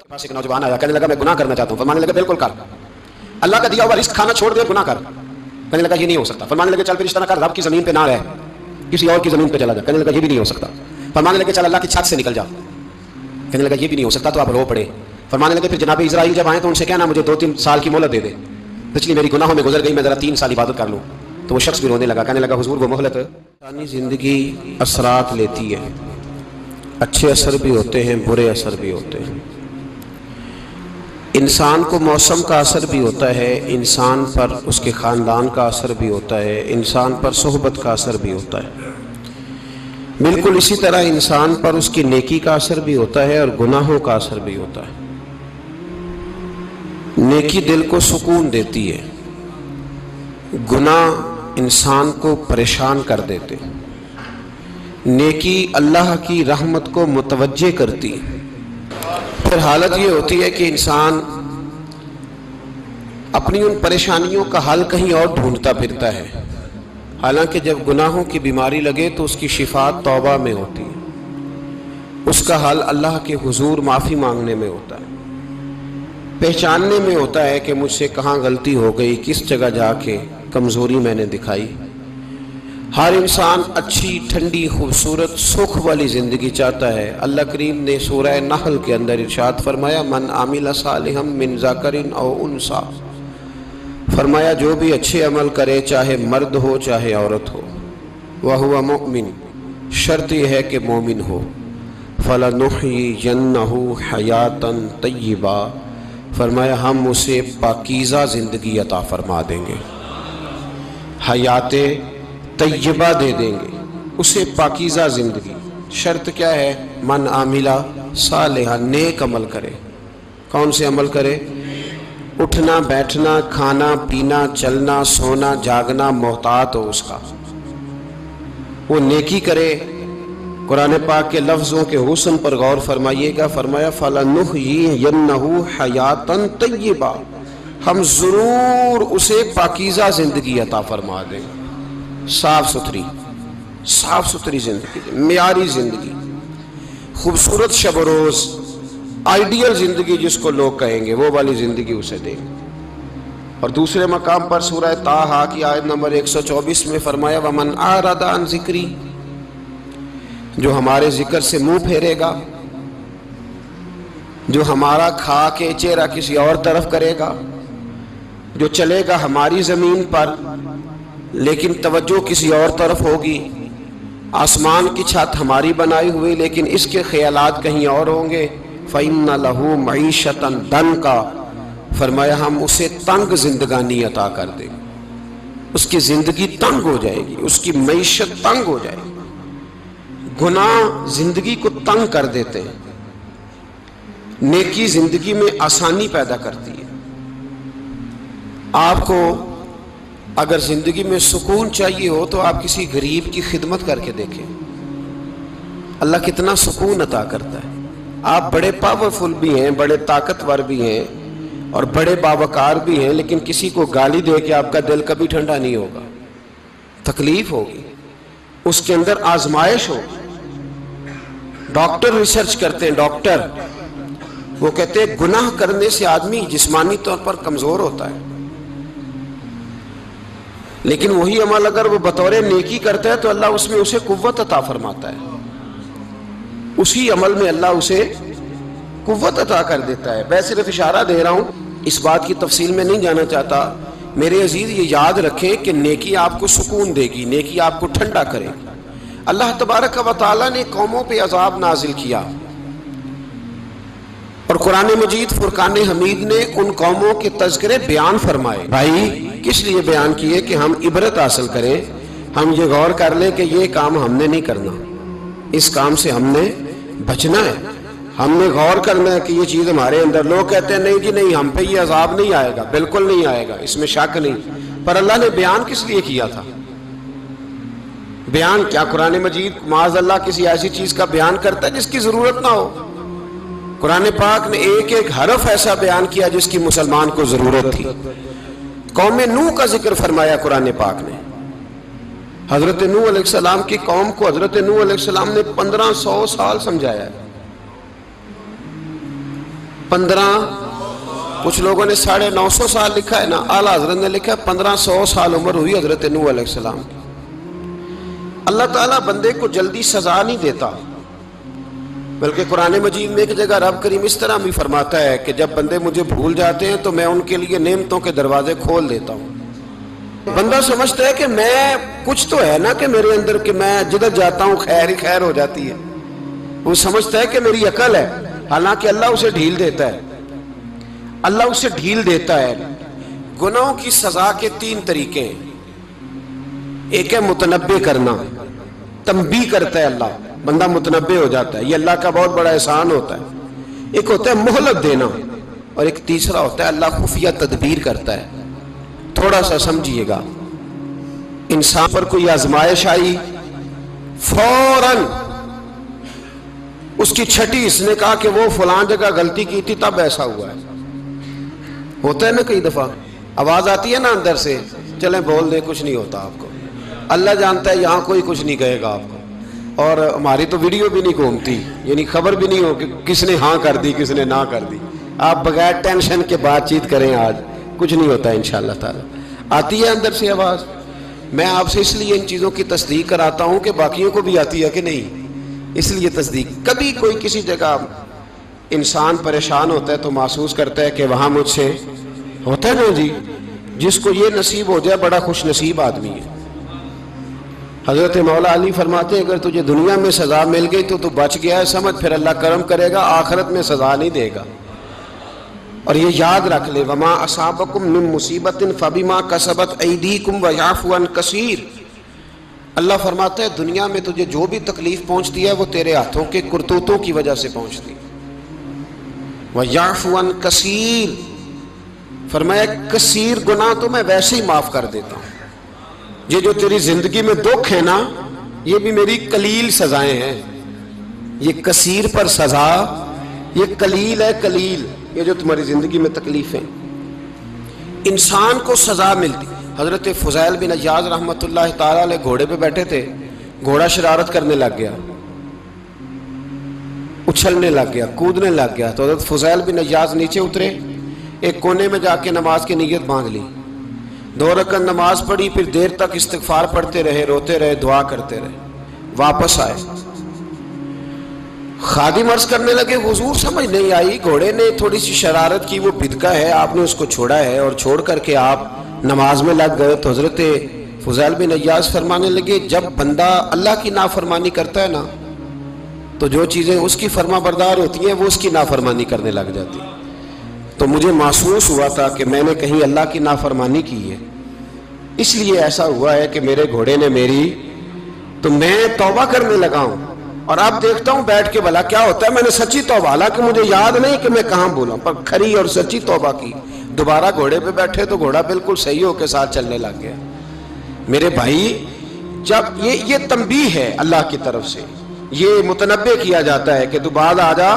پاس ایک نوجوان آیا، کہنے لگا میں گناہ کرنا چاہتا ہوں. فرمانے لگا بالکل کر، اللہ کا دیا ہوا رزق کھانا چھوڑ دے گناہ کر. کہنے لگا یہ نہیں ہو سکتا. فرمانے لگے چل پھر اس طرح کر، رب کی زمین پہ نہ رہ، کسی اور کی زمین پہ چلا جا. کہنے لگا یہ بھی نہیں ہو سکتا. فرمانے لگے چل اللہ کی چھت سے نکل جا. کہنے لگا یہ بھی نہیں ہو سکتا. تو آپ رو پڑے. فرمانے لگے پھر جناب اسرائیل جب آئے تو ان سے کہنا مجھے 2-3 سال کی مہلت دے دے، پچھلی میری گناہوں میں گزر گئی، میں ذرا 3 سال عبادت کر لوں. تو وہ شخص بھی رونے لگا. کہنے لگا حضور وہ مہلت انسانی زندگی اثرات لیتی ہے، اچھے اثر بھی ہوتے ہیں، برے اثر بھی ہوتے ہیں. انسان کو موسم کا اثر بھی ہوتا ہے، انسان پر اس کے خاندان کا اثر بھی ہوتا ہے، انسان پر صحبت کا اثر بھی ہوتا ہے. بالکل اسی طرح انسان پر اس کی نیکی کا اثر بھی ہوتا ہے اور گناہوں کا اثر بھی ہوتا ہے. نیکی دل کو سکون دیتی ہے، گناہ انسان کو پریشان کر دیتے. نیکی اللہ کی رحمت کو متوجہ کرتی ہے. پھر حالت یہ ہوتی ہے کہ انسان اپنی ان پریشانیوں کا حل کہیں اور ڈھونڈتا پھرتا ہے، حالانکہ جب گناہوں کی بیماری لگے تو اس کی شفا توبہ میں ہوتی ہے، اس کا حل اللہ کے حضور معافی مانگنے میں ہوتا ہے، پہچاننے میں ہوتا ہے کہ مجھ سے کہاں غلطی ہو گئی، کس جگہ جا کے کمزوری میں نے دکھائی. ہر انسان اچھی، ٹھنڈی، خوبصورت، سکھ والی زندگی چاہتا ہے. اللہ کریم نے سورہ نحل کے اندر ارشاد فرمایا من عامل صالحا من ذکر او انثی، فرمایا جو بھی اچھے عمل کرے چاہے مرد ہو چاہے عورت ہو، وہو مؤمن، شرط یہ ہے کہ مومن ہو، فلنحیینہ حیاتا طیبہ، فرمایا ہم اسے پاکیزہ زندگی عطا فرما دیں گے، حیات طیبہ دے دیں گے اسے، پاکیزہ زندگی. شرط کیا ہے؟ من عاملہ صالحا، نیک عمل کرے. کون سے عمل کرے؟ اٹھنا بیٹھنا، کھانا پینا، چلنا سونا جاگنا محتاط ہو اس کا، وہ نیکی کرے. قرآن پاک کے لفظوں کے حسن پر غور فرمائیے گا. فرمایا فَلَنُحْيِيَنَّهُ حَيَاتًا طَيِّبًا، ہم ضرور اسے پاکیزہ زندگی عطا فرما دیں، صاف ستھری زندگی، معیاری زندگی، خوبصورت شب و روز، آئیڈیل زندگی جس کو لوگ کہیں گے، وہ والی زندگی اسے دیں. اور دوسرے مقام پر سورہ طٰہٰ کی آیت نمبر 124 میں فرمایا وَمَنْ أَعْرَضَ عَنْ ذِكْرِی، جو ہمارے ذکر سے منہ پھیرے گا، جو ہمارا کھا کے چہرہ کسی اور طرف کرے گا، جو چلے گا ہماری زمین پر لیکن توجہ کسی اور طرف ہوگی، آسمان کی چھت ہماری بنائی ہوئی لیکن اس کے خیالات کہیں اور ہوں گے، فَإِنَّ لَهُ مَعِيشَةً ضَنْكًا، فرمایا ہم اسے تنگ زندگانی عطا کر دیں گے. اس کی زندگی تنگ ہو جائے گی، اس کی معیشت تنگ ہو جائے گی. گناہ زندگی کو تنگ کر دیتے ہیں، نیکی زندگی میں آسانی پیدا کرتی ہے. آپ کو اگر زندگی میں سکون چاہیے ہو تو آپ کسی غریب کی خدمت کر کے دیکھیں، اللہ کتنا سکون عطا کرتا ہے. آپ بڑے پاورفل بھی ہیں، بڑے طاقتور بھی ہیں اور بڑے باوقار بھی ہیں، لیکن کسی کو گالی دے کے آپ کا دل کبھی ٹھنڈا نہیں ہوگا، تکلیف ہوگی، اس کے اندر آزمائش ہوگی. ڈاکٹر ریسرچ کرتے ہیں، ڈاکٹر وہ کہتے ہیں گناہ کرنے سے آدمی جسمانی طور پر کمزور ہوتا ہے، لیکن وہی عمل اگر وہ بطور نیکی کرتا ہے تو اللہ اس میں اسے قوت عطا فرماتا ہے، اسی عمل میں اللہ اسے قوت عطا کر دیتا ہے. میں صرف اشارہ دے رہا ہوں، اس بات کی تفصیل میں نہیں جانا چاہتا. میرے عزیز یہ یاد رکھیں کہ نیکی آپ کو سکون دے گی، نیکی آپ کو ٹھنڈا کرے گی. اللہ تبارک و تعالیٰ نے قوموں پہ عذاب نازل کیا اور قرآن مجید فرقان حمید نے ان قوموں کے تذکرے بیان فرمائے. بھائی کس لیے بیان کیے؟ کہ ہم عبرت حاصل کریں، ہم یہ غور کر لیں کہ یہ کام ہم نے نہیں کرنا، اس کام سے ہم نے بچنا ہے، ہم نے غور کرنا ہے کہ یہ چیز ہمارے اندر. لوگ کہتے ہیں نہیں جی نہیں ہم پہ یہ عذاب نہیں آئے گا، بالکل نہیں آئے گا، اس میں شک نہیں. پر اللہ نے بیان کس لیے کیا تھا؟ بیان کیا قرآن مجید معاذ اللہ کسی ایسی چیز کا بیان کرتا ہے جس کی ضرورت نہ ہو؟ قرآن پاک نے ایک ایک حرف ایسا بیان کیا جس کی مسلمان کو ضرورت تھی. قوم نوح کا ذکر فرمایا قرآن پاک نے. حضرت نوح علیہ السلام کی قوم کو حضرت نوح علیہ السلام نے 1500 سال سمجھایا ہے. 15, کچھ لوگوں نے 950 سال لکھا ہے نا، اعلیٰ حضرت نے لکھا ہے 1500 سال عمر ہوئی حضرت نوح علیہ السلام کی۔ اللہ تعالیٰ بندے کو جلدی سزا نہیں دیتا، بلکہ قرآن مجید میں ایک جگہ رب کریم اس طرح بھی فرماتا ہے کہ جب بندے مجھے بھول جاتے ہیں تو میں ان کے لیے نعمتوں کے دروازے کھول دیتا ہوں۔ بندہ سمجھتا ہے کہ میں کچھ تو ہے نا کہ میرے اندر کہ میں جدھر جاتا ہوں خیر ہی خیر ہو جاتی ہے، وہ سمجھتا ہے کہ میری عقل ہے، حالانکہ اللہ اسے ڈھیل دیتا ہے۔ اللہ اسے ڈھیل دیتا ہے۔ گناہوں کی سزا کے 3 طریقے ہیں۔ ایک ہے متنبع کرنا، تنبیہ کرتا ہے اللہ، بندہ متنبع ہو جاتا ہے، یہ اللہ کا بہت بڑا احسان ہوتا ہے۔ ایک ہوتا ہے مہلت دینا، اور ایک تیسرا ہوتا ہے اللہ خفیہ تدبیر کرتا ہے۔ تھوڑا سا سمجھیے گا، انسان پر کوئی آزمائش آئی، فوراً اس کی چھٹی اس نے کہا کہ وہ فلاں جگہ غلطی کی تھی تب ایسا ہوا ہے۔ ہوتا ہے نا کئی دفعہ، آواز آتی ہے نا اندر سے، چلیں بول دیں کچھ نہیں ہوتا آپ کو، اللہ جانتا ہے یہاں کوئی کچھ نہیں کہے گا آپ کو، اور ہماری تو ویڈیو بھی نہیں گھومتی، یعنی خبر بھی نہیں ہو کہ کس نے ہاں کر دی کس نے نہ کر دی۔ آپ بغیر ٹینشن کے بات چیت کریں، آج کچھ نہیں ہوتا انشاءاللہ تعالی۔ آتی ہے اندر سے آواز، میں آپ سے اس لیے ان چیزوں کی تصدیق کراتا ہوں کہ باقیوں کو بھی آتی ہے کہ نہیں، اس لیے تصدیق۔ کبھی کوئی کسی جگہ انسان پریشان ہوتا ہے تو محسوس کرتا ہے کہ وہاں مجھ سے ہوتا ہے نا جی، جس کو یہ نصیب ہو جائے بڑا خوش نصیب آدمی ہے۔ حضرت مولا علی فرماتے ہیں اگر تجھے دنیا میں سزا مل گئی تو بچ گیا ہے، سمجھ پھر اللہ کرم کرے گا، آخرت میں سزا نہیں دے گا۔ اور یہ یاد رکھ لے، وما اصابکم من مصیبت فبما کسبت ایدیکم ویعفو عن کثیر۔ اللہ فرماتا ہے دنیا میں تجھے جو بھی تکلیف پہنچتی ہے وہ تیرے ہاتھوں کے کرتوتوں کی وجہ سے پہنچتی ہے۔ ویعفو عن کثیر، فرمایا کثیر گناہ تو میں ویسے ہی معاف کر دیتا ہوں۔ یہ جو تیری زندگی میں دکھ ہے نا، یہ بھی میری قلیل سزائیں ہیں۔ یہ کثیر پر سزا، یہ قلیل ہے، قلیل یہ جو تمہاری زندگی میں تکلیفیں۔ انسان کو سزا ملتی۔ حضرت فضیل بن عیاض رحمۃ اللہ تعالی علیہ گھوڑے پہ بیٹھے تھے، گھوڑا شرارت کرنے لگ گیا، اچھلنے لگ گیا، کودنے لگ گیا، تو حضرت فضیل بن عیاض نیچے اترے، ایک کونے میں جا کے نماز کی نیت باندھ لی، 2 رکعت نماز پڑھی، پھر دیر تک استغفار پڑھتے رہے، روتے رہے، دعا کرتے رہے، واپس آئے۔ خادم عرض کرنے لگے حضور سمجھ نہیں آئی، گھوڑے نے تھوڑی سی شرارت کی، وہ بدکا ہے، آپ نے اس کو چھوڑا ہے اور چھوڑ کر کے آپ نماز میں لگ گئے۔ تو حضرت فضیل بن عیاض فرمانے لگے جب بندہ اللہ کی نافرمانی کرتا ہے نا تو جو چیزیں اس کی فرما بردار ہوتی ہیں وہ اس کی نافرمانی کرنے لگ جاتی۔ تو مجھے محسوس ہوا تھا کہ میں نے کہیں اللہ کی نافرمانی کی ہے، اس لیے ایسا ہوا ہے کہ میرے گھوڑے نے میری، تو میں توبہ کرنے لگا ہوں، اور اب دیکھتا ہوں بیٹھ کے بھلا کیا ہوتا ہے۔ میں نے سچی توبہ، حالانکہ مجھے یاد نہیں کہ میں کہاں بولا، پر کھری اور سچی توبہ کی۔ دوبارہ گھوڑے پہ بیٹھے تو گھوڑا بالکل صحیح ہو کے ساتھ چلنے لگ گیا۔ میرے بھائی جب یہ تنبیہ ہے اللہ کی طرف سے، یہ متنبع کیا جاتا ہے کہ تو بعد آ جا۔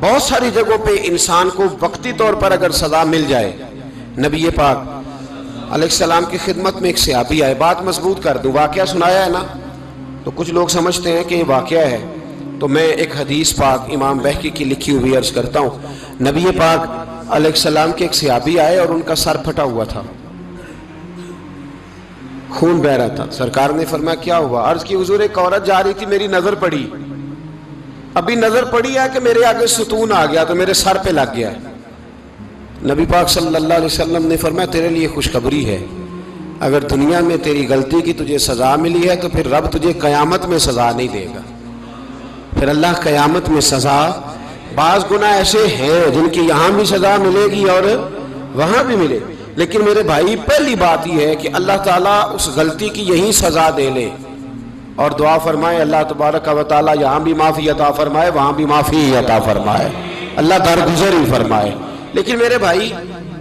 بہت ساری جگہوں پہ انسان کو وقتی طور پر اگر سزا مل جائے، نبی پاک علیہ السلام کی خدمت میں ایک صحابی آئے، بات مضبوط کر دوں، واقعہ سنایا ہے نا تو کچھ لوگ سمجھتے ہیں کہ یہ واقعہ ہے، تو میں ایک حدیث پاک امام بہقی کی لکھی ہوئی عرض کرتا ہوں۔ نبی پاک علیہ السلام کے ایک صحابی آئے اور ان کا سر پھٹا ہوا تھا، خون بہ رہا تھا۔ سرکار نے فرمایا کیا ہوا؟ عرض کی حضور ایک عورت جا رہی تھی، میری نظر پڑی، ابھی نظر پڑی ہے کہ میرے آگے ستون آ گیا تو میرے سر پہ لگ گیا ہے۔ نبی پاک صلی اللہ علیہ وسلم نے فرمایا تیرے لیے خوشخبری ہے، اگر دنیا میں تیری غلطی کی تجھے سزا ملی ہے تو پھر رب تجھے قیامت میں سزا نہیں دے گا۔ پھر اللہ قیامت میں سزا، بعض گناہ ایسے ہیں جن کی یہاں بھی سزا ملے گی اور وہاں بھی ملے، لیکن میرے بھائی پہلی بات یہ ہے کہ اللہ تعالیٰ اس غلطی کی یہی سزا دے لے، اور دعا فرمائے اللہ تبارک و تعالیٰ یہاں بھی معافی عطا فرمائے، وہاں بھی معافی عطا فرمائے، اللہ درگزر ہی فرمائے۔ لیکن میرے بھائی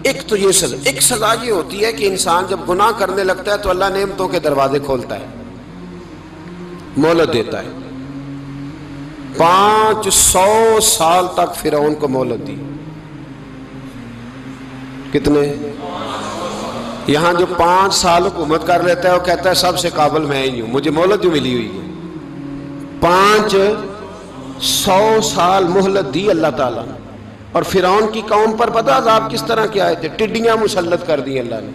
ایک تو یہ سزا، ایک سزا یہ ہوتی ہے کہ انسان جب گناہ کرنے لگتا ہے تو اللہ نعمتوں کے دروازے کھولتا ہے، مہلت دیتا ہے۔ 500 سال تک فرعون کو مہلت دی۔ کتنے؟ یہاں جو 5 سال حکومت کر لیتا ہے وہ کہتا ہے سب سے قابل میں ہی ہوں، مجھے مہلت جو ملی ہوئی ہے۔ 500 سال مہلت دی اللہ تعالیٰ نے، اور فرعون کی قوم پر پتہ عذاب کس طرح کے آئے تھے؟ ٹڈیاں مسلط کر دی اللہ نے.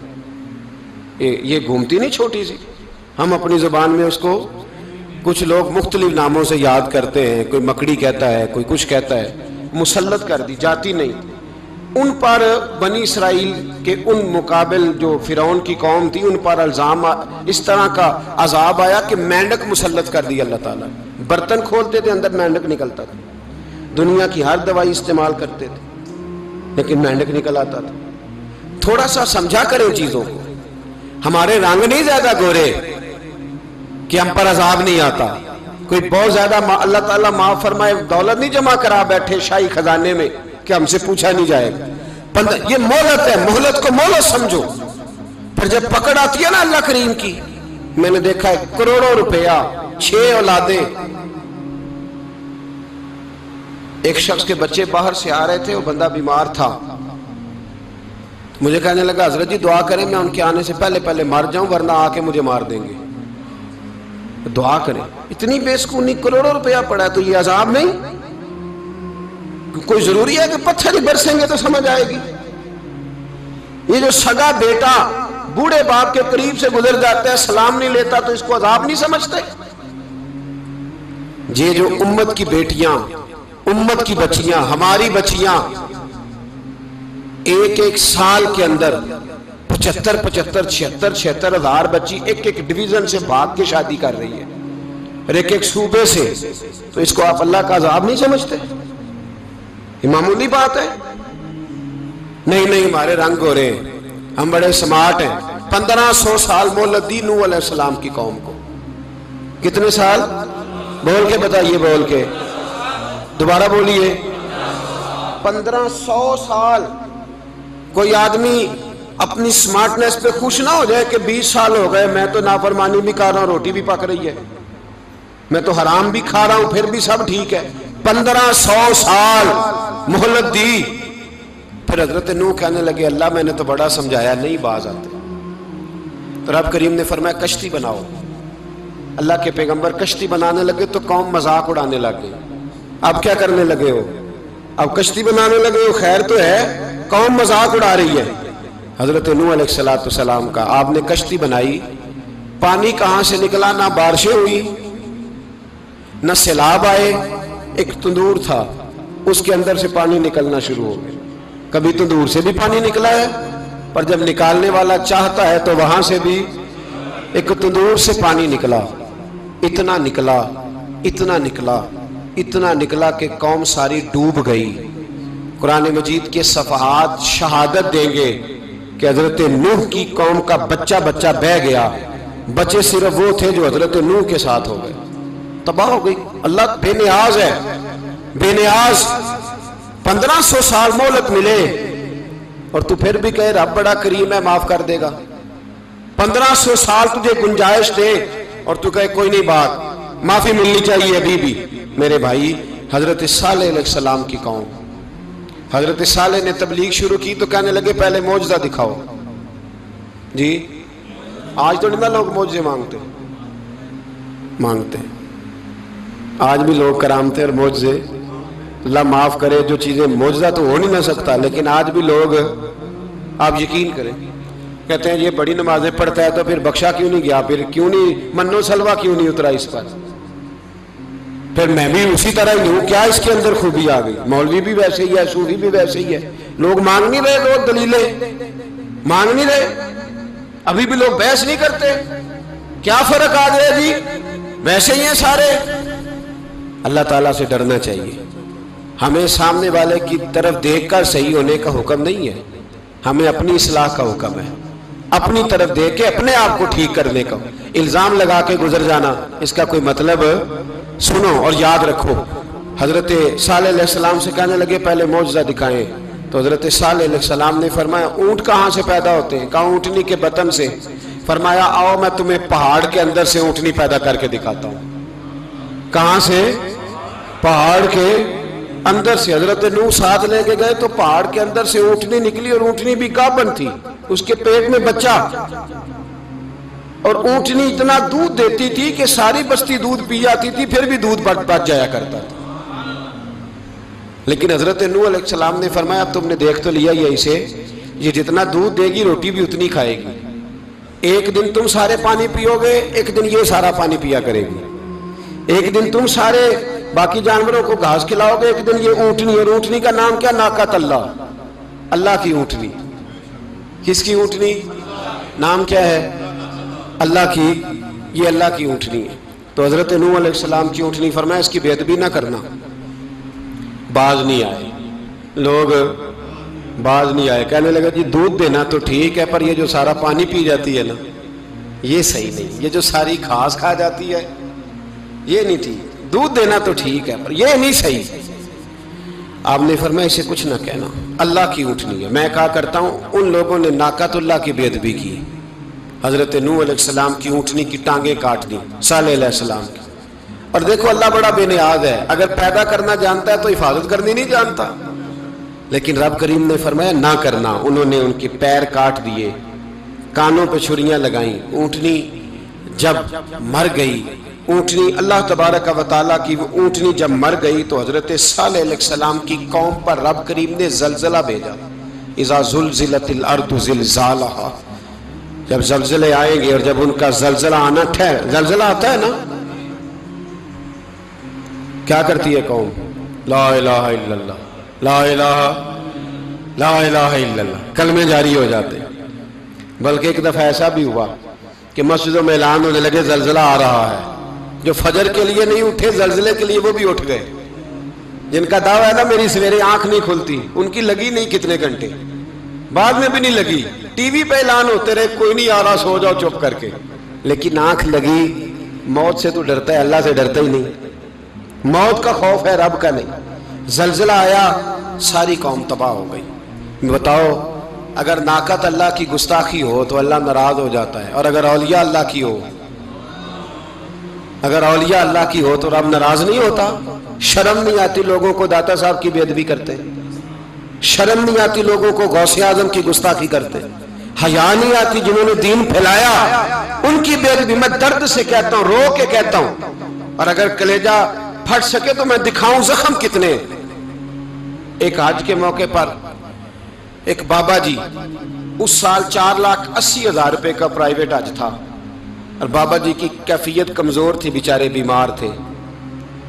یہ گھومتی نہیں چھوٹی سی، ہم اپنی زبان میں اس کو کچھ لوگ مختلف ناموں سے یاد کرتے ہیں، کوئی مکڑی کہتا ہے، کوئی کچھ کہتا ہے. مسلط کر دی، جاتی نہیں. ان پر بنی اسرائیل کے ان مقابل جو فرعون کی قوم تھی ان پر الزام اس طرح کا عذاب آیا کہ مینڈک مسلط کر دی اللہ تعالیٰ. برتن کھولتے تھے اندر مینڈک نکلتا تھا. دنیا کی ہر دوائی استعمال کرتے تھے لیکن مینڈک نکل آتا تھا. تھوڑا سا سمجھا کریں چیزوں کو. ہمارے رنگ نہیں زیادہ گورے کہ ہم پر عذاب نہیں آتا. کوئی بہت زیادہ اللہ تعالیٰ معاف فرمائے دولت نہیں جمع کرا بیٹھے شاہی خزانے میں کہ ہم سے پوچھا نہیں جائے گا. یہ مہلت ہے، مہلت کو مہلت سمجھو. پھر جب پکڑ آتی ہے نا اللہ کریم کی، میں نے دیکھا ہے کروڑوں روپیہ، 6 اولادیں. ایک شخص کے بچے باہر سے آ رہے تھے، وہ بندہ بیمار تھا. مجھے کہنے لگا حضرت جی دعا کریں میں ان کے آنے سے پہلے مر جاؤں ورنہ آ کے مجھے مار دیں گے. دعا کریں. اتنی بے سکونی، کروڑوں روپیہ پڑا ہے تو یہ عذاب نہیں؟ کوئی ضروری ہے کہ پتھر ہی برسیں گے تو سمجھ آئے گی؟ یہ جو سگا بیٹا بوڑھے باپ کے قریب سے گزر جاتا ہے سلام نہیں لیتا تو اس کو عذاب نہیں سمجھتے؟ یہ جو امت کی بیٹیاں، امت کی بچیاں، ہماری بچیاں ایک سال کے اندر 75 76 ہزار بچی ایک ڈویژن سے بھاگ کے شادی کر رہی ہے اور ایک صوبے سے، تو اس کو آپ اللہ کا عذاب نہیں سمجھتے؟ یہ معمولی بات ہے؟ نہیں ہمارے رنگ ہو رہے ہیں، ہم بڑے سمارٹ ہیں. 1500 سال مہلت دی نوح علیہ السلام کی قوم کو. کتنے سال؟ بول کے بتائیے، بول کے دوبارہ بولیے. 1500 سال. کوئی آدمی اپنی سمارٹنس پہ خوش نہ ہو جائے کہ 20 سال ہو گئے میں تو نافرمانی بھی کر رہا ہوں، روٹی بھی پک رہی ہے، میں تو حرام بھی کھا رہا ہوں، پھر بھی سب ٹھیک ہے. 1500 سال مہلت دی. پھر حضرت نوح کہنے لگے اللہ میں نے تو بڑا سمجھایا نہیں باز آتے. تو رب کریم نے فرمایا کشتی بناؤ. اللہ کے پیغمبر کشتی بنانے لگے تو قوم مذاق اڑانے لگے. اب کیا کرنے لگے ہو؟ اب کشتی بنانے لگے ہو، خیر تو ہے، قوم مذاق اڑا رہی ہے. حضرت نوح علیہ السلام کا آپ نے کشتی بنائی، پانی کہاں سے نکلا؟ نہ بارشیں ہوئی نہ سیلاب آئے. ایک تندور تھا اس کے اندر سے پانی نکلنا شروع ہو گیا. کبھی تندور سے بھی پانی نکلا ہے، پر جب نکالنے والا چاہتا ہے تو وہاں سے بھی ایک تندور سے پانی نکلا. اتنا نکلا اتنا نکلا اتنا نکلا کہ قوم ساری ڈوب گئی. قرآن مجید کے صفحات شہادت دیں گے کہ حضرت نوح کی قوم کا بچہ بہ گیا. بچے صرف وہ تھے جو حضرت نوح کے ساتھ ہو گئے، تباہ ہو گئی. اللہ بے نیاز ہے، بے نیاز. 1500 سال مہلت ملے اور تو پھر بھی کہے رب بڑا کریم ہے معاف کر دے گا. 1500 سال تجھے گنجائش دے اور تو کہے کوئی نہیں بات معافی ملنی چاہیے ابھی بھی. میرے بھائی حضرت صالح علیہ السلام کی قوم، حضرت صالح نے تبلیغ شروع کی تو کہنے لگے پہلے معجزہ دکھاؤ. جی آج تو نہیں لوگ معجزے مانگتے ہیں. آج بھی لوگ کرامتے اور معجزے، اللہ معاف کرے جو چیزیں معجزہ تو ہو نہیں نہ سکتا، لیکن آج بھی لوگ، آپ یقین کریں، کہتے ہیں یہ بڑی نمازیں پڑھتا ہے تو پھر بخشا کیوں نہیں گیا، پھر کیوں نہیں منو سلوا کیوں نہیں اترا اس پر، پھر میں بھی اسی طرح ہی ہوں، کیا اس کے اندر خوبی آ گئی؟ مولوی بھی ویسے ہی ہے، صوفی بھی ویسے ہی ہے. لوگ مانگ نہیں رہے، لوگ دلیلیں مانگ نہیں رہے، ابھی بھی لوگ بحث نہیں کرتے. کیا فرق آ گیا جی؟ ویسے ہی ہیں سارے. اللہ تعالیٰ سے ڈرنا چاہیے. ہمیں سامنے والے کی طرف دیکھ کر صحیح ہونے کا حکم نہیں ہے، ہمیں اپنی اصلاح کا حکم ہے. اپنی طرف دیکھ کے اپنے آپ کو ٹھیک کرنے کا. الزام لگا کے گزر جانا اس کا کوئی مطلب، سنو اور یاد رکھو. حضرت صالح علیہ السلام سے کہنے لگے پہلے معجزہ دکھائیں تو حضرت صالح علیہ السلام نے فرمایا اونٹ کہاں سے پیدا ہوتے ہیں؟ کہا اونٹنی کے بطن سے. فرمایا آؤ میں تمہیں پہاڑ کے اندر سے اونٹنی پیدا کر کے دکھاتا ہوں. کہاں سے؟ پہاڑ کے اندر سے. حضرت نوح ساتھ لے کے گئے تو پہاڑ کے اندر سے اونٹنی نکلی اور اونٹنی بھی گابن تھی، اس کے پیٹ میں بچہ، اور اونٹنی اتنا دودھ دیتی تھی کہ ساری بستی دودھ پی جاتی تھی، پھر بھی دودھ بچ جایا کرتا تھا. لیکن حضرت نوح علیہ السلام نے فرمایا اب تم نے دیکھ تو لیا یہ اسے، یہ جتنا دودھ دے گی روٹی بھی اتنی کھائے گی، ایک دن تم سارے پانی پیو گے، ایک دن یہ سارا پانی پیا کرے گی، ایک دن تم سارے باقی جانوروں کو گھاس کھلاؤ گے، ایک دن یہ اونٹنی، اور اونٹنی کا نام کیا؟ ناقۃ اللہ، اللہ کی اونٹنی۔ کس کی اونٹنی؟ نام کیا ہے؟ اللہ کی، یہ اللہ کی اونٹنی ہے۔ تو حضرت نوح علیہ السلام کی اونٹنی فرمایا اس کی بے ادبی نہ کرنا۔ باز نہیں آئے لوگ، باز نہیں آئے، کہنے لگا جی دودھ دینا تو ٹھیک ہے، پر یہ جو سارا پانی پی جاتی ہے نا یہ صحیح نہیں، یہ جو ساری گھاس کھا جاتی ہے یہ نہیں ٹھیک، دودھ دینا تو ٹھیک ہے پر یہ نہیں صحیح۔ آپ نے فرمایا اسے کچھ نہ کہنا، اللہ کی اونٹنی ہے۔ میں کہا کرتا ہوں ان لوگوں نے ناقۃ اللہ کی بے ادبی کی، حضرت نوح علیہ السلام کی اونٹنی کی ٹانگیں کاٹ دی، صالح علیہ السلام کی۔ اور دیکھو اللہ بڑا بے نیاز ہے، اگر پیدا کرنا جانتا ہے تو حفاظت کرنی نہیں جانتا، لیکن رب کریم نے فرمایا نہ کرنا۔ انہوں نے ان کے پیر کاٹ دیے، کانوں پہ چھریاں لگائیں۔ اونٹنی جب مر گئی، اونٹنی اللہ تبارک و تعالیٰ کی وہ اونٹنی جب مر گئی تو حضرت صالح علیہ السلام کی قوم پر رب کریم نے زلزلہ بھیجا۔ اذا زلزلت الارض زلزالہا، جب زلزلے آئیں گے اور جب ان کا زلزلہ آنا زلزلہ آتا ہے نا، کیا کرتی ہے قوم؟ لا الہ الا اللہ، لا الہ الا اللہ، کلمے جاری ہو جاتے ہیں۔ بلکہ ایک دفعہ ایسا بھی ہوا کہ مسجدوں میں اعلان ہونے لگے زلزلہ آ رہا ہے، جو فجر کے لیے نہیں اٹھے زلزلے کے لیے وہ بھی اٹھ گئے، جن کا دعویٰ ہے نا میری سویرے آنکھ نہیں کھلتی، ان کی لگی نہیں کتنے گھنٹے، بعد میں بھی نہیں لگی، ٹی وی پہ اعلان ہوتے رہے کوئی نہیں آ رہا سو جاؤ چپ کر کے، لیکن آنکھ لگی۔ موت سے تو ڈرتا ہے، اللہ سے ڈرتا ہی نہیں، موت کا خوف ہے رب کا نہیں۔ زلزلہ آیا، ساری قوم تباہ ہو گئی۔ بتاؤ اگر ناقۃ اللہ کی گستاخی ہو تو اللہ ناراض ہو جاتا ہے، اور اگر اولیاء اللہ کی ہو، اگر اولیاء اللہ کی ہو تو رب ناراض نہیں ہوتا؟ شرم نہیں آتی لوگوں کو داتا صاحب کی بے ادبی کرتے، شرم نہیں آتی لوگوں کو غوث اعظم کی گستاخی کرتے، حیا نہیں آتی جنہوں نے دین پھیلایا ان کی بے ادبی؟ میں درد سے کہتا ہوں، رو کے کہتا ہوں، اور اگر کلیجہ پھٹ سکے تو میں دکھاؤں زخم کتنے۔ ایک حج کے موقع پر ایک بابا جی، اس سال 4,80,000 روپے کا پرائیویٹ حج تھا، اور بابا جی کی کیفیت کمزور تھی، بیچارے بیمار تھے،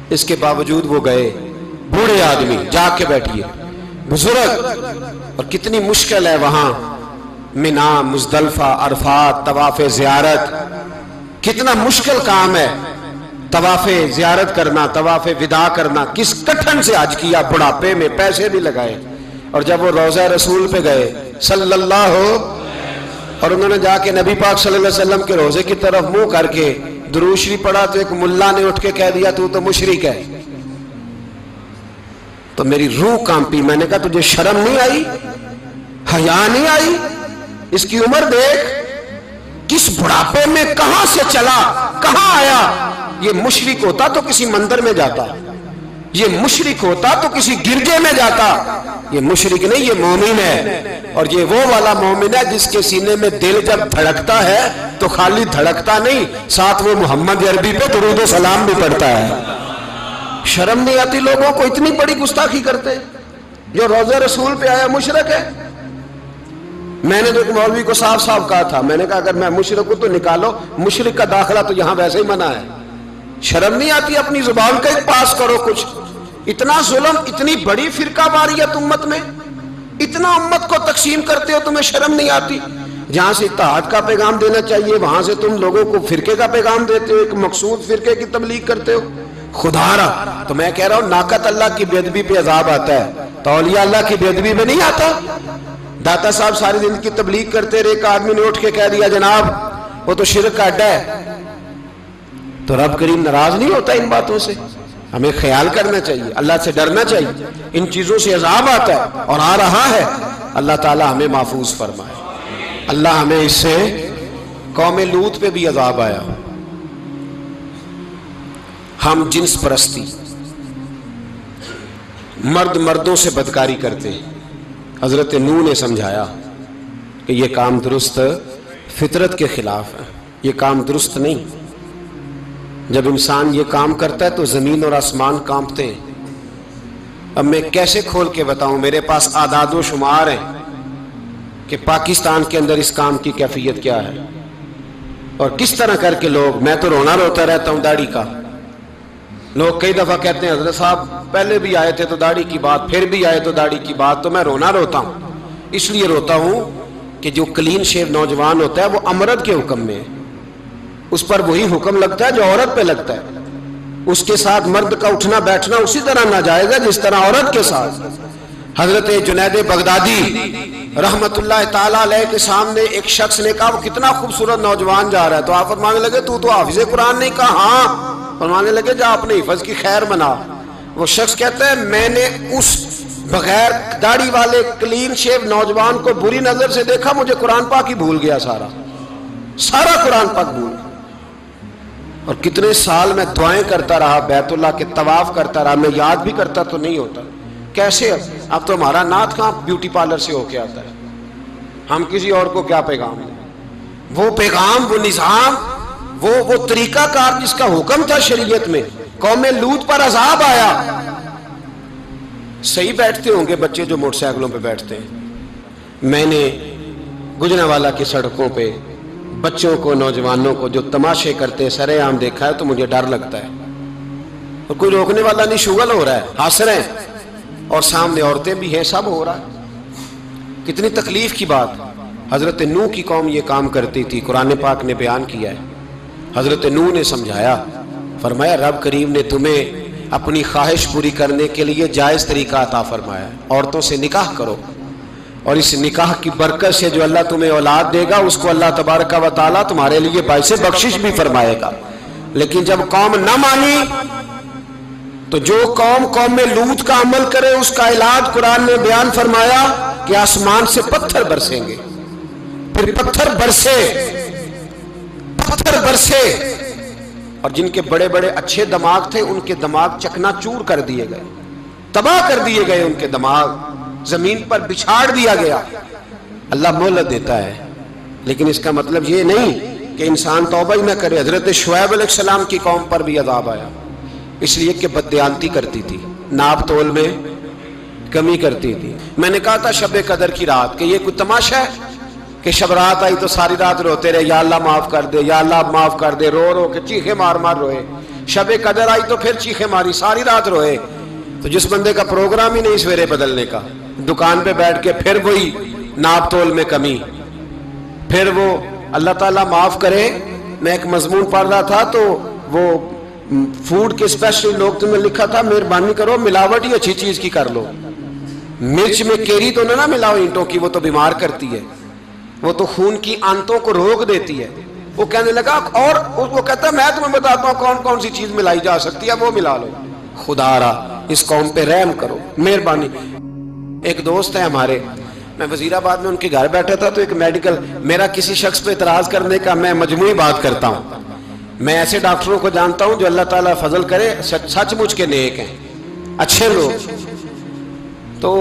اس کے باوجود وہ گئے۔ بوڑھے آدمی، جا کے بیٹھیے، بزرگ، اور کتنی مشکل ہے وہاں منا، مزدلفہ، عرفات، طواف زیارت، کتنا مشکل کام ہے طواف زیارت کرنا، طواف وداع کرنا۔ کس کٹھن سے حج کیا، بڑھاپے میں پیسے بھی لگائے، اور جب وہ روضہ رسول پہ گئے صلی اللہ، اور انہوں نے جا کے نبی پاک صلی اللہ علیہ وسلم کے روضے کی طرف منہ کر کے درود شریف پڑھا تو ایک ملا نے اٹھ کے کہہ دیا تو مشرک ہے۔ تو میری روح کانپی، میں نے کہا تجھے شرم نہیں آئی، حیا نہیں آئی؟ اس کی عمر دیکھ، کس بڑھاپے میں کہاں سے چلا، کہاں آیا۔ یہ مشرک ہوتا تو کسی مندر میں جاتا، یہ مشرک ہوتا تو کسی گرجے میں جاتا، یہ مشرک نہیں، یہ مومن ہے، اور یہ وہ والا مومن ہے جس کے سینے میں دل جب دھڑکتا ہے تو خالی دھڑکتا نہیں، ساتھ وہ محمد عربی پہ درود و سلام بھی پڑھتا ہے۔ شرم نہیں آتی لوگوں کو؟ اتنی بڑی گستاخی کرتے، جو روضہ رسول پہ آیا مشرک ہے۔ میں نے تو ایک مولوی کو صاف صاف کہا تھا، میں نے کہا اگر میں مشرک ہوں تو نکالو، مشرک کا داخلہ تو یہاں ویسے ہی منع ہے۔ شرم نہیں آتی؟ اپنی زبان کا ایک پاس کرو کچھ۔ اتنا ظلم، اتنی بڑی فرقہ واریت امت میں، اتنا امت کو تقسیم کرتے ہو، تمہیں شرم نہیں آتی؟ جہاں سے اتحاد کا پیغام دینا چاہیے وہاں سے تم لوگوں کو فرقے کا پیغام دیتے ہو، ایک مقصود فرقے کی تبلیغ کرتے ہو۔ خدا رہا تو میں کہہ رہا ہوں ناقۃ اللہ کی بے ادبی پہ عذاب آتا ہے، تو اولیاء اللہ کی بے ادبی پہ نہیں آتا؟ داتا صاحب ساری زندگی تبلیغ کرتے رہے، ایک آدمی نے اٹھ کے کہہ دیا جناب وہ تو شرک کا اڈا ہے، تو رب کریم ناراض نہیں ہوتا ان باتوں سے؟ ہمیں خیال کرنا چاہیے، اللہ سے ڈرنا چاہیے، ان چیزوں سے عذاب آتا ہے اور آ رہا ہے، اللہ تعالی ہمیں محفوظ فرمائے۔ اللہ ہمیں اس سے، قوم لوط پہ بھی عذاب آیا، ہم جنس پرستی، مرد مردوں سے بدکاری کرتے ہیں۔ حضرت نوح نے سمجھایا کہ یہ کام درست فطرت کے خلاف ہے، یہ کام درست نہیں۔ جب انسان یہ کام کرتا ہے تو زمین اور آسمان کانپتے ہیں، اب میں کیسے کھول کے بتاؤں، میرے پاس اعداد و شمار ہیں کہ پاکستان کے اندر اس کام کی کیفیت کیا ہے اور کس طرح کر کے لوگ، میں تو رونا روتا رہتا ہوں داڑھی کا. لوگ کئی دفعہ کہتے ہیں حضرت صاحب پہلے بھی آئے تھے تو داڑھی کی بات، پھر بھی آئے تو داڑھی کی بات. تو میں رونا روتا ہوں، اس لیے روتا ہوں کہ جو کلین شیو نوجوان ہوتا ہے وہ امرد کے حکم میں ہے، اس پر وہی حکم لگتا ہے جو عورت پہ لگتا ہے. اس کے ساتھ مرد کا اٹھنا بیٹھنا اسی طرح ناجائز ہے جس طرح عورت کے ساتھ. حضرت جنید بغدادی رحمت اللہ تعالیٰ علیہ کے سامنے ایک شخص نے کہا وہ کتنا خوبصورت نوجوان جا رہا ہے، تو آپ فرمانے لگے تو حافظ قرآن نہیں؟ کہا ہاں. فرمانے لگے جا اپنے حفظ کی خیر بنا. وہ شخص کہتا ہے میں نے اس بغیر داڑھی والے کلین شیو نوجوان کو بری نظر سے دیکھا، مجھے قرآن پاک ہی بھول گیا، سارا قرآن پاک بھول گیا. اور کتنے سال میں دعائیں کرتا رہا، بیت اللہ کے طواف کرتا رہا، میں یاد بھی کرتا تو نہیں ہوتا. کیسے اب تو ہمارا نعت کہاں بیوٹی پارلر سے ہو کے آتا ہے، ہم کسی اور کو کیا پیغام دیں. وہ پیغام، وہ نظام، وہ طریقہ کار جس کا حکم تھا شریعت میں. قوم لوط پر عذاب آیا. صحیح بیٹھتے ہوں گے بچے جو موٹر سائیکلوں پہ بیٹھتے ہیں. میں نے گجرانوالہ کی سڑکوں پہ بچوں کو، نوجوانوں کو جو تماشے کرتے سرے عام دیکھا ہے تو مجھے ڈر لگتا ہے. اور کوئی روکنے والا نہیں، شغل ہو رہا ہے، ہنس رہے ہیں اور سامنے عورتیں بھی ہیں، سب ہو رہا ہے. کتنی تکلیف کی بات. حضرت نوح کی قوم یہ کام کرتی تھی، قرآن پاک نے بیان کیا ہے. حضرت نوح نے سمجھایا، فرمایا رب کریم نے تمہیں اپنی خواہش پوری کرنے کے لیے جائز طریقہ عطا فرمایا، عورتوں سے نکاح کرو، اور اس نکاح کی برکت سے جو اللہ تمہیں اولاد دے گا اس کو اللہ تبارک و تعالیٰ تمہارے لیے باعث بخشش بھی فرمائے گا. لیکن جب قوم نہ مانی تو جو قوم میں لوط کا عمل کرے اس کا علاج قرآن نے بیان فرمایا کہ آسمان سے پتھر برسیں گے. پھر پتھر برسے اور جن کے بڑے بڑے اچھے دماغ تھے ان کے دماغ چکنا چور کر دیے گئے، تباہ کر دیے گئے، ان کے دماغ زمین پر بچھاڑ دیا گیا. اللہ مہلت دیتا ہے لیکن اس کا مطلب یہ نہیں کہ انسان توبہ ہی نہ کرے. حضرت شعیب علیہ السلام کی قوم پر بھی عذاب آیا، اس لیے کہ بددیانتی کرتی تھی، ناپ تول میں کمی کرتی تھی. میں نے کہا تھا شب قدر کی رات کہ یہ کوئی تماشا ہے کہ شب رات آئی تو ساری رات روتے رہے، یا اللہ معاف کر دے، یا اللہ معاف کر دے، رو رو کے چیخے مار مار روئے. شب قدر آئی تو پھر چیخے ماری، ساری رات روئے. تو جس بندے کا پروگرام ہی نہیں سویرے بدلنے کا، دکان پہ بیٹھ کے پھر وہی ناپ تول میں کمی، پھر وہ اللہ تعالیٰ معاف کرے. میں ایک مضمون پڑھ رہا تھا تو وہ فوڈ کے اسپیشل لوگ تمہیں لکھا تھا مہربانی کرو ملاوٹ ہی اچھی چیز کی کر لو، مرچ میں کیری تو نہ ملاؤ اینٹوں کی، وہ تو بیمار کرتی ہے، وہ تو خون کی آنتوں کو روک دیتی ہے. وہ کہنے لگا، اور وہ کہتا ہے میں تمہیں بتاتا ہوں کون کون سی چیز ملائی جا سکتی ہے، وہ ملا لو. خدا را اس قوم پہ رحم کرو، مہربانی. ایک دوست ہے ہمارے، میں وزیر آباد میں ان کے گھر بیٹھا تھا تو ایک میڈیکل، میرا کسی شخص پہ اعتراض کرنے کا میں مجموعی بات کرتا ہوں. میں ایسے ڈاکٹروں کو جانتا ہوں جو اللہ تعالیٰ فضل کرے سچ مچ کے نیک ہیں، اچھے لوگ. تو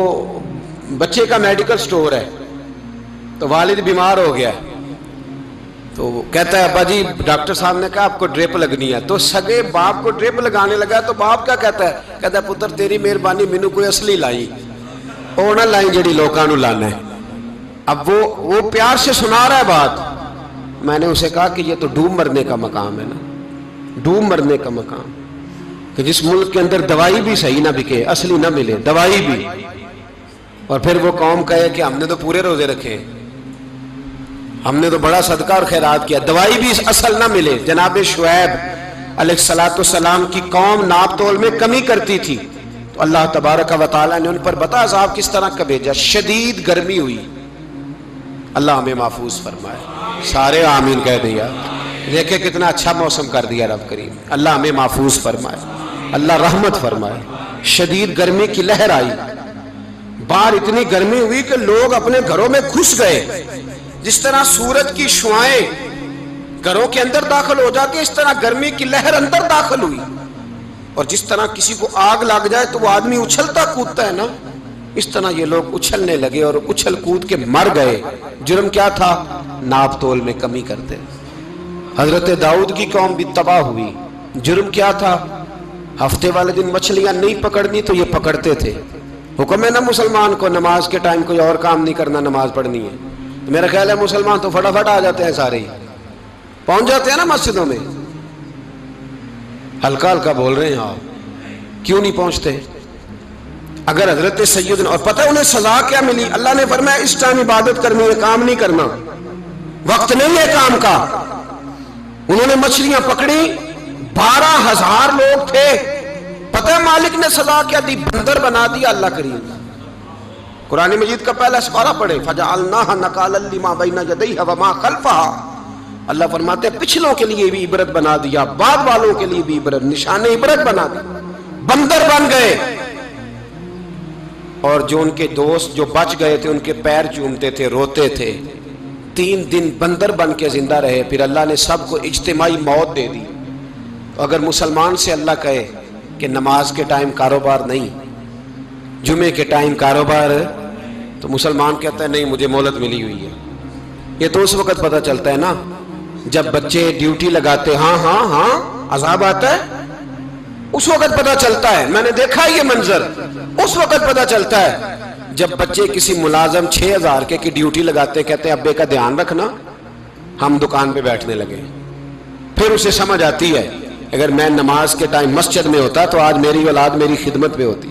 بچے کا میڈیکل سٹور ہے تو والد بیمار ہو گیا تو کہتا ہے ابا جی ڈاکٹر صاحب نے کہا آپ کو ڈرپ لگنی ہے. تو سگے باپ کو ڈرپ لگانے لگا تو باپ کیا کہتا ہے پتر تیری مہربانی مینو کوئی اصلی لائی، وہ نہ لائی جڑی لوکاں نو لانا ہے. اب وہ پیار سے سنا رہا ہے بات. میں نے اسے کہا کہ یہ تو ڈوب مرنے کا مقام ہے نا، ڈوب مرنے کا مقام، کہ جس ملک کے اندر دوائی بھی صحیح نہ بکے، اصلی نہ ملے دوائی بھی، اور پھر وہ قوم کہے کہ ہم نے تو پورے روزے رکھے، ہم نے تو بڑا صدقہ اور خیرات کیا، دوائی بھی اصل نہ ملے. جناب شعیب علیہ السلام کی قوم ناپ تول میں کمی کرتی تھی تو اللہ تبارک و تعالیٰ نے ان پر بتا عذاب کس طرح کا بھیجا. شدید گرمی ہوئی، اللہ ہمیں محفوظ فرمائے. سارے آمین کہہ دیا. دیکھیں کتنا اچھا موسم کر دیا رب کریم. اللہ ہمیں محفوظ فرمائے، اللہ رحمت فرمائے. شدید گرمی کی لہر آئی، باہر اتنی گرمی ہوئی کہ لوگ اپنے گھروں میں گھس گئے. جس طرح سورج کی شعائیں گھروں کے اندر داخل ہو جاتی ہے اس طرح گرمی کی لہر اندر داخل ہوئی. اور جس طرح کسی کو آگ لگ جائے تو وہ آدمی اچھلتا کودتا ہے نا، اس طرح یہ لوگ اچھلنے لگے اور اچھل کود کے مر گئے. جرم کیا تھا؟ ناپ تول میں کمی کرتے. حضرت داؤد کی قوم بھی تباہ ہوئی. جرم کیا تھا؟ ہفتے والے دن مچھلیاں نہیں پکڑنی تو یہ پکڑتے تھے. حکم ہے نا مسلمان کو نماز کے ٹائم کوئی اور کام نہیں کرنا, نماز پڑھنی ہے. تو میرا خیال ہے مسلمان تو فٹافٹ آ جاتے ہیں, سارے ہی پہنچ جاتے ہیں نا مسجدوں میں. ہلکا ہلکا بول رہے ہیں آپ, کیوں نہیں پہنچتے؟ اگر حضرت سیدنا, اور پتہ انہیں سزا کیا ملی؟ اللہ نے فرمایا اس ٹائم عبادت کرنی ہے, کام نہیں کرنا, وقت نہیں ہے کام کا. انہوں نے مچھلیاں پکڑی, 12,000 لوگ تھے. پتہ ہے مالک نے سزا کیا دی؟ بندر بنا دیا. اللہ کریم قرآن مجید کا پہلا سپارہ پڑھے, فَجَعَلْنَاهَا نَكَالًا لِمَا بَيْنَ يَدَيْهَا وَمَا خَلْفَهَا. اللہ فرماتے ہیں پچھلوں کے لیے بھی عبرت بنا دیا, بعد والوں کے لیے بھی عبرت, نشان عبرت بنا دیا. بندر بن گئے, اور جو ان کے دوست جو بچ گئے تھے ان کے پیر چومتے تھے, روتے تھے. 3 دن بندر بن کے زندہ رہے, پھر اللہ نے سب کو اجتماعی موت دے دی. اگر مسلمان سے اللہ کہے کہ نماز کے ٹائم کاروبار نہیں, جمعے کے ٹائم کاروبار, تو مسلمان کہتا ہے نہیں مجھے مہلت ملی ہوئی ہے. یہ تو اس وقت پتہ چلتا ہے نا جب بچے ڈیوٹی لگاتے, ہاں ہاں ہاں عذاب آتا ہے, اس وقت پتہ چلتا ہے. میں نے دیکھا یہ منظر, اس وقت پتہ چلتا ہے جب بچے کسی ملازم 6,000 کی ڈیوٹی لگاتے, کہتے ہیں ابے کا دھیان رکھنا, ہم دکان پہ بیٹھنے لگے. پھر اسے سمجھ آتی ہے اگر میں نماز کے ٹائم مسجد میں ہوتا تو آج میری اولاد میری خدمت پہ ہوتی.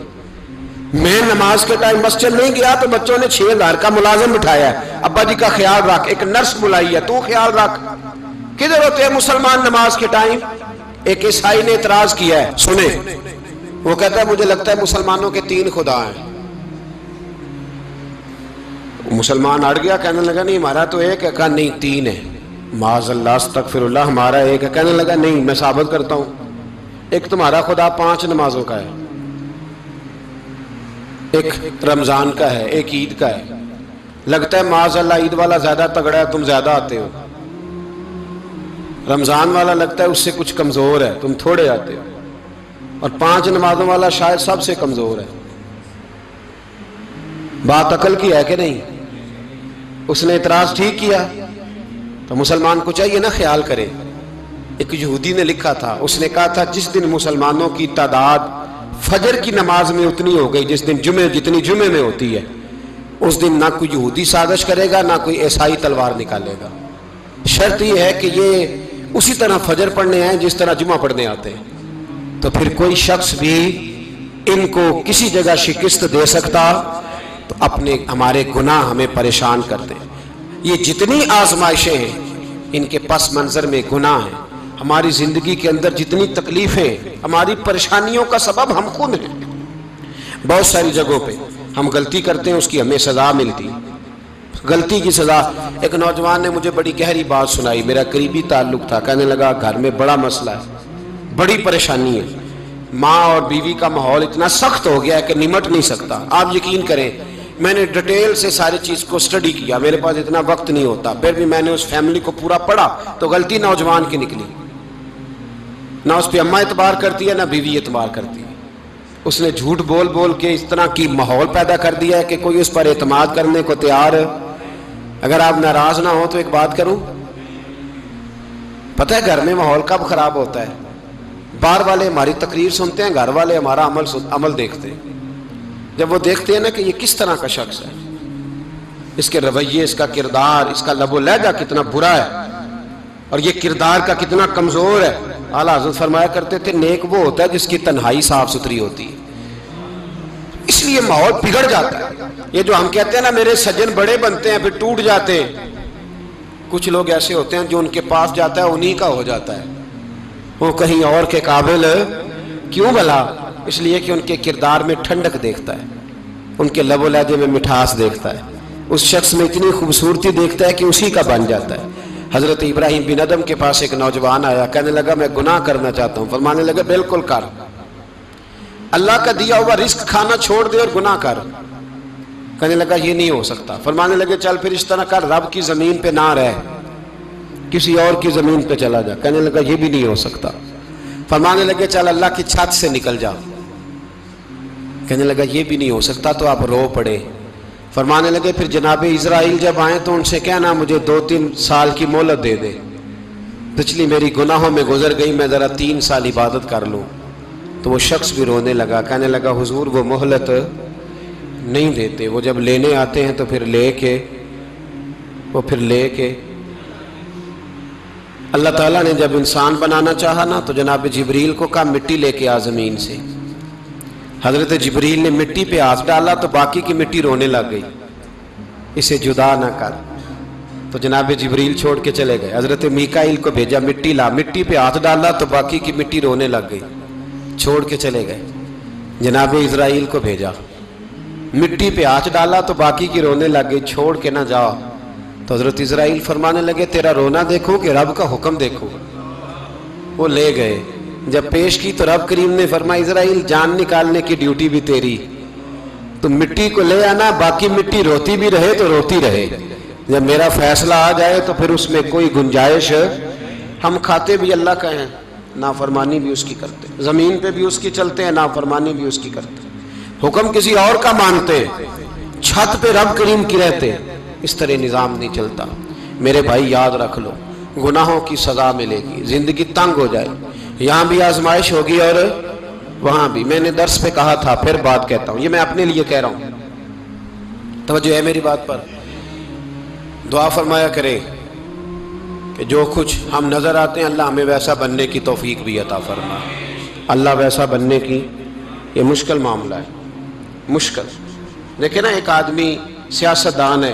میں نماز کے ٹائم مسجد نہیں گیا تو بچوں نے 6,000 کا ملازم بٹھایا ہے, ابا جی کا خیال رکھ, ایک نرس بلائی ہے, تو خیال رکھ. کدھر ہوتے ہیں مسلمان نماز کے ٹائم؟ ایک عیسائی نے اعتراض کیا ہے, سنیں, وہ کہتا ہے مجھے لگتا ہے مسلمانوں کے 3 خدا ہیں. مسلمان اڑ گیا, کہنے لگا نہیں ہمارا تو ایک ہے. کہا نہیں 3 ہے. معاذ اللہ استغفر اللہ, ہمارا ایک ہے. کہنے لگا نہیں میں ثابت کرتا ہوں, ایک تمہارا خدا 5 نمازوں کا ہے, ایک رمضان کا ہے, ایک عید کا ہے. لگتا ہے معاذ اللہ عید والا زیادہ تگڑا ہے, تم زیادہ آتے ہو. رمضان والا لگتا ہے اس سے کچھ کمزور ہے, تم تھوڑے آتے ہو. اور 5 نمازوں والا شاید سب سے کمزور ہے. بات عقل کی ہے کہ نہیں؟ اس نے اعتراض ٹھیک کیا. تو مسلمان کو چاہیے نا خیال کرے. ایک یہودی نے لکھا تھا, اس نے کہا تھا جس دن مسلمانوں کی تعداد فجر کی نماز میں اتنی ہو گئی جس دن جتنی جمعے میں ہوتی ہے, اس دن نہ کوئی یہودی سازش کرے گا نہ کوئی عیسائی تلوار نکالے گا. شرط یہ ہے کہ یہ اسی طرح فجر پڑھنے ہیں جس طرح جمعہ پڑھنے آتے ہیں. تو پھر کوئی شخص بھی ان کو کسی جگہ شکست دے سکتا تو ہمارے گناہ ہمیں پریشان کرتے ہیں. یہ جتنی آزمائشیں ہیں ان کے پس منظر میں گناہ ہیں. ہماری زندگی کے اندر جتنی تکلیفیں, ہماری پریشانیوں کا سبب ہم خود ہیں. بہت ساری جگہوں پہ ہم غلطی کرتے ہیں, اس کی ہمیں سزا ملتی. غلطی کی سزا. ایک نوجوان نے مجھے بڑی گہری بات سنائی, میرا قریبی تعلق تھا. کہنے لگا گھر میں بڑا مسئلہ ہے, بڑی پریشانی ہے, ماں اور بیوی کا ماحول اتنا سخت ہو گیا ہے کہ نمٹ نہیں سکتا. آپ یقین کریں میں نے ڈیٹیل سے ساری چیز کو سٹڈی کیا, میرے پاس اتنا وقت نہیں ہوتا, پھر بھی میں نے اس فیملی کو پورا پڑھا تو غلطی نوجوان کی نکلی. نہ اس پہ اماں اعتبار کرتی ہے نہ بیوی اعتبار کرتی ہے. اس نے جھوٹ بول بول کے اس طرح کی ماحول پیدا کر دیا ہے کہ کوئی اس پر اعتماد کرنے کو تیار ہے. اگر آپ ناراض نہ ہو تو ایک بات کروں, پتہ ہے گھر میں ماحول کب خراب ہوتا ہے؟ باہر والے ہماری تقریر سنتے ہیں, گھر والے ہمارا عمل دیکھتے ہیں. جب وہ دیکھتے ہیں نا کہ یہ کس طرح کا شخص ہے, اس کے رویے, اس کا کردار, اس کا لب و لہجہ کتنا برا ہے اور یہ کردار کا کتنا کمزور ہے. اعلیٰ حضرت فرمایا کرتے تھے نیک وہ ہوتا ہے جس کی تنہائی صاف ستھری ہوتی ہے. اس لیے ماحول بگڑ جاتا ہے. یہ جو ہم کہتے ہیں نا میرے سجن بڑے بنتے ہیں پھر ٹوٹ جاتے ہیں, کچھ لوگ ایسے ہوتے ہیں جو ان کے پاس جاتا ہے انہی کا ہو جاتا ہے, وہ کہیں اور کے قابل کیوں بھلا؟ اس لیے کہ ان کے کردار میں ٹھنڈک دیکھتا ہے, ان کے لب و لہجے میں مٹھاس دیکھتا ہے, اس شخص میں اتنی خوبصورتی دیکھتا ہے کہ اسی کا بن جاتا ہے. حضرت ابراہیم بن ادم کے پاس ایک نوجوان آیا, کہنے لگا میں گناہ کرنا چاہتا ہوں. فرمانے لگے بالکل کر, اللہ کا دیا ہوا رزق کھانا چھوڑ دے اور گناہ کر. کہنے لگا یہ نہیں ہو سکتا. فرمانے لگے چل پھر اس طرح کر, رب کی زمین پہ نہ رہ, کسی اور کی زمین پہ چلا جا. کہنے لگا یہ بھی نہیں ہو سکتا. فرمانے لگے چل اللہ کی چھت سے نکل جا. کہنے لگا یہ بھی نہیں ہو سکتا. تو آپ رو پڑے. فرمانے لگے پھر جناب اسرائیل جب آئیں تو ان سے کہنا مجھے 2-3 سال کی مہلت دے دے, پچھلی میری گناہوں میں گزر گئی, میں ذرا 3 سال عبادت کر لوں. تو وہ شخص بھی رونے لگا، کہنے لگا حضور وہ مہلت نہیں دیتے، وہ جب لینے آتے ہیں تو پھر لے کے اللہ تعالیٰ نے جب انسان بنانا چاہا نا تو جناب جبریل کو کہا مٹی لے کے آ زمین سے. حضرت جبریل نے مٹی پہ ہاتھ ڈالا تو باقی کی مٹی رونے لگ گئی، اسے جدا نہ کر. تو جناب جبریل چھوڑ کے چلے گئے. حضرت میکائیل کو بھیجا مٹی لا، مٹی پہ ہاتھ ڈالا تو باقی کی مٹی رونے لگ گئی، چھوڑ کے چلے گئے. جناب اسرائیل کو بھیجا، مٹی پہ ہاتھ ڈالا تو باقی کی رونے لگ گئی، چھوڑ کے نہ جاؤ. تو حضرت اسرائیل فرمانے لگے تیرا رونا دیکھو کہ رب کا حکم دیکھو. وہ لے گئے، جب پیش کی تو رب کریم نے فرمایا اسرائیل جان نکالنے کی ڈیوٹی بھی تیری، تو مٹی کو لے آنا، باقی مٹی روتی بھی رہے تو روتی رہے. جب میرا فیصلہ آ جائے تو پھر اس میں کوئی گنجائش، ہم کھاتے بھی اللہ کا ہیں، نافرمانی بھی اس کی کرتے ہیں، زمین پہ بھی اس کی چلتے ہیں، نافرمانی بھی اس کی کرتے ہیں، حکم کسی اور کا مانتے، چھت پہ رب کریم کی رہتے. اس طرح نظام نہیں چلتا. میرے بھائی یاد رکھ لو، گناہوں کی سزا ملے گی، زندگی تنگ ہو جائے، یہاں بھی آزمائش ہوگی اور وہاں بھی. میں نے درس پہ کہا تھا، پھر بات کہتا ہوں، یہ میں اپنے لیے کہہ رہا ہوں، توجہ ہے میری بات پر. دعا فرمایا کرے کہ جو کچھ ہم نظر آتے ہیں اللہ ہمیں ویسا بننے کی توفیق بھی عطا فرمائے. اللہ ویسا بننے کی یہ مشکل معاملہ ہے، مشکل. دیکھیں نا ایک آدمی سیاستدان ہے،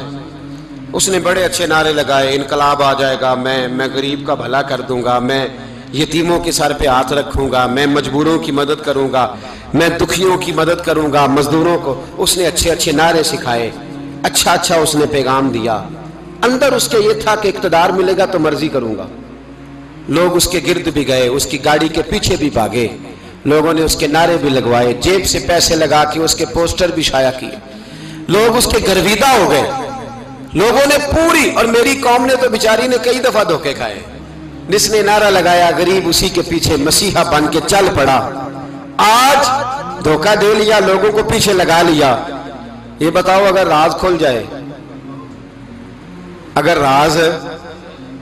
اس نے بڑے اچھے نعرے لگائے، انقلاب آ جائے گا، میں غریب کا بھلا کر دوں گا، میں یتیموں کے سر پہ ہاتھ رکھوں گا، میں مجبوروں کی مدد کروں گا، میں دکھیوں کی مدد کروں گا، مزدوروں کو. اس نے اچھے اچھے نعرے سکھائے، اچھا اس نے پیغام دیا. اندر اس کے یہ تھا کہ اقتدار ملے گا تو مرضی کروں گا. لوگ اس کے گرد بھی گئے، اس کی گاڑی کے پیچھے بھی بھاگے، لوگوں نے اس کے نعرے بھی لگوائے، جیب سے پیسے لگا کے اس کے پوسٹر بھی شائع کیے. لوگ اس کے گرویدہ ہو گئے، لوگوں نے پوری، اور میری قوم نے تو بیچاری نے کئی دفعہ دھوکے کھائے. جس نے نعرہ لگایا غریب اسی کے پیچھے مسیحا بن کے چل پڑا. آج دھوکہ دے لیا، لوگوں کو پیچھے لگا لیا. یہ بتاؤ اگر راز کھل جائے، اگر راز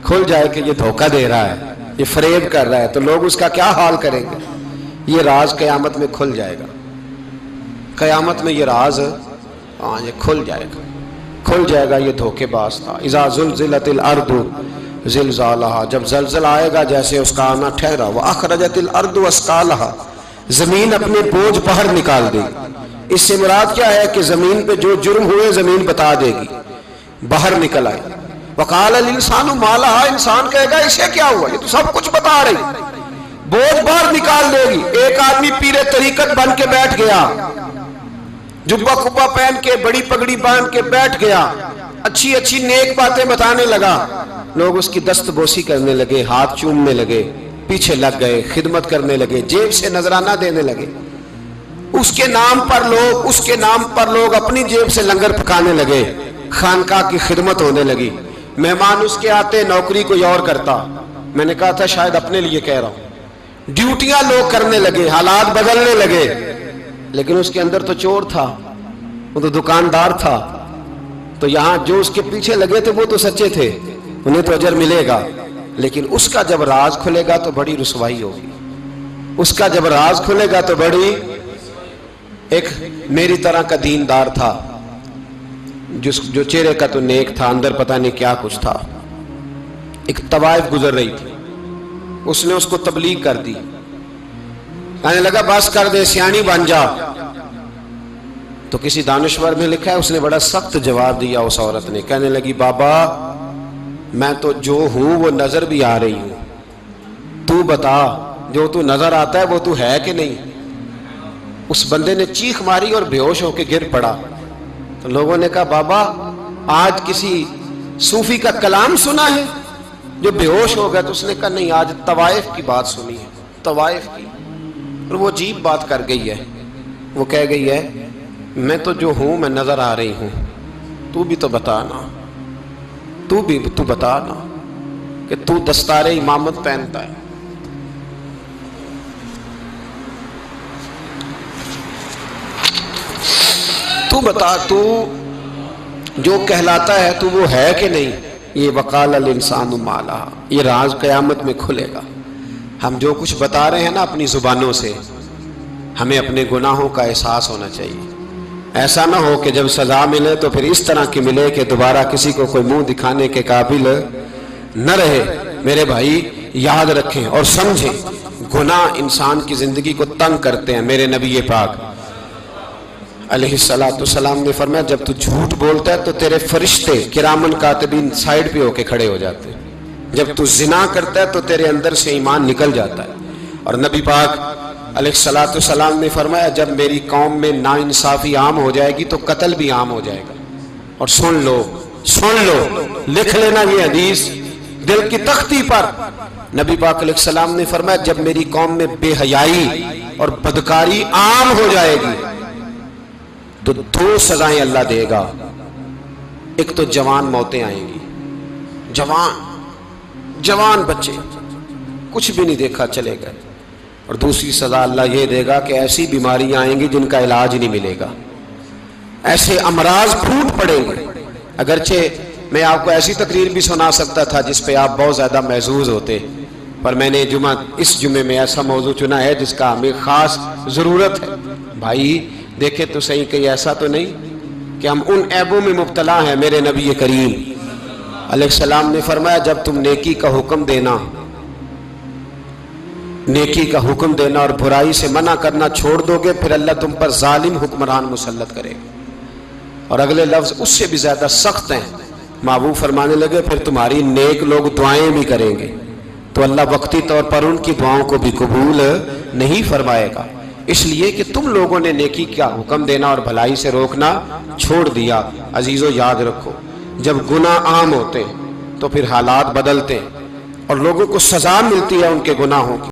کھل جائے کہ یہ دھوکہ دے رہا ہے، یہ فریب کر رہا ہے، تو لوگ اس کا کیا حال کریں گے؟ یہ راز قیامت میں کھل جائے گا. قیامت میں یہ راز یہ کھل جائے گا. یہ دھوکے باز تھا. اذا زلزلت الارض زلزالہا، جب زلزلہ آئے گا جیسے اس کا آنا ٹھہرا. واخرجت الارض اثقالہا، زمین اپنے بوجھ باہر نکال دے گی. اس سے مراد کیا ہے کہ زمین پہ جو جرم ہوئے زمین بتا دے گی، باہر نکل آئے. وقال الانسان ما لہا، انسان کہے گا اسے کیا ہوا، یہ تو سب کچھ بتا رہی. بوجھ باہر نکال دے گی. ایک آدمی پیر طریقت بن کے بیٹھ گیا، جبہ کبہ پہن کے، بڑی پگڑی باندھ کے بیٹھ گیا، اچھی اچھی نیک باتیں بتانے لگا. لوگ اس کی دست بوسی کرنے لگے، ہاتھ چومنے لگے، پیچھے لگ گئے، خدمت کرنے لگے، جیب سے نذرانہ دینے لگے. اس کے نام پر لوگ اپنی جیب سے لنگر پکانے لگے، خانقاہ کی خدمت ہونے لگی. مہمان اس کے آتے، نوکری کوئی اور کرتا. میں نے کہا تھا شاید اپنے لیے کہہ رہا ہوں. ڈیوٹیاں لوگ کرنے لگے، حالات بدلنے لگے. لیکن اس کے اندر تو چور تھا، وہ تو دکاندار تھا. تو یہاں جو اس کے پیچھے لگے تھے وہ تو سچے تھے، انہیں تو اجر ملے گا. لیکن اس کا جب راز کھلے گا تو بڑی رسوائی ہوگی. اس کا جب راز کھلے گا تو بڑی. ایک میری طرح کا دیندار تھا، جو چہرے کا تو نیک تھا، اندر پتہ نہیں کیا کچھ تھا. ایک طوائف گزر رہی تھی، اس نے اس کو تبلیغ کر دی. کہنے لگا بس کر دے، سیانی بن جا. تو کسی دانشور میں لکھا ہے اس نے بڑا سخت جواب دیا. اس عورت نے کہنے لگی بابا میں تو جو ہوں وہ نظر بھی آ رہی ہوں، تو بتا جو تو نظر آتا ہے وہ تو ہے کہ نہیں. اس بندے نے چیخ ماری اور بے ہوش ہو کے گر پڑا. تو لوگوں نے کہا بابا آج کسی صوفی کا کلام سنا ہے جو بے ہوش ہو گیا؟ تو اس نے کہا نہیں، آج طوائف کی بات سنی ہے، طوائف کی. اور وہ عجیب بات کر گئی ہے. وہ کہہ گئی ہے میں تو جو ہوں میں نظر آ رہی ہوں، تو بھی تو بتانا، تو بتانا کہ تو دستار امامت پہنتا ہے. تو بتا، تو جو کہلاتا ہے تو وہ ہے کہ نہیں. یہ وقال الانسان ما لہا، یہ راز قیامت میں کھلے گا. ہم جو کچھ بتا رہے ہیں نا اپنی زبانوں سے، ہمیں اپنے گناہوں کا احساس ہونا چاہیے. ایسا نہ ہو کہ جب سزا ملے تو پھر اس طرح کی ملے کہ دوبارہ کسی کو کوئی منہ دکھانے کے قابل نہ رہے. میرے بھائی یاد رکھیں اور سمجھیں، گناہ انسان کی زندگی کو تنگ کرتے ہیں. میرے نبی پاک علیہ السلام نے فرمایا جب تو جھوٹ بولتا ہے تو تیرے فرشتے کرامن کاتبین سائیڈ پہ ہو کے کھڑے ہو جاتے ہیں. جب تو زنا کرتا ہے تو تیرے اندر سے ایمان نکل جاتا ہے. اور نبی پاک علیہ السلام نے فرمایا جب میری قوم میں ناانصافی عام ہو جائے گی تو قتل بھی عام ہو جائے گا. اور سن لو لکھ لینا یہ حدیث دل کی تختی پر. نبی پاک علیہ السلام نے فرمایا جب میری قوم میں بے حیائی اور بدکاری عام ہو جائے گی تو 2 سزائیں اللہ دے گا. ایک تو جوان موتیں آئیں گی، جوان بچے کچھ بھی نہیں دیکھا چلے گئے. اور دوسری سزا اللہ یہ دے گا کہ ایسی بیماریاں آئیں گی جن کا علاج نہیں ملے گا، ایسے امراض پھوٹ پڑیں گے. اگرچہ میں آپ کو ایسی تقریر بھی سنا سکتا تھا جس پہ آپ بہت زیادہ محظوظ ہوتے، پر میں نے اس جمعے میں ایسا موضوع چنا ہے جس کا ہمیں خاص ضرورت ہے. بھائی دیکھیں تو صحیح کہ ایسا تو نہیں کہ ہم ان عیبوں میں مبتلا ہیں. میرے نبی کریم علیہ السلام نے فرمایا جب تم نیکی کا حکم دینا اور برائی سے منع کرنا چھوڑ دو گے پھر اللہ تم پر ظالم حکمران مسلط کرے گا. اور اگلے لفظ اس سے بھی زیادہ سخت ہیں. محبوب فرمانے لگے پھر تمہاری نیک لوگ دعائیں بھی کریں گے تو اللہ وقتی طور پر ان کی دعاؤں کو بھی قبول نہیں فرمائے گا. اس لیے کہ تم لوگوں نے نیکی کا حکم دینا اور بھلائی سے روکنا چھوڑ دیا. عزیزو یاد رکھو جب گناہ عام ہوتے تو پھر حالات بدلتے اور لوگوں کو سزا ملتی ہے ان کے گناہوں کی.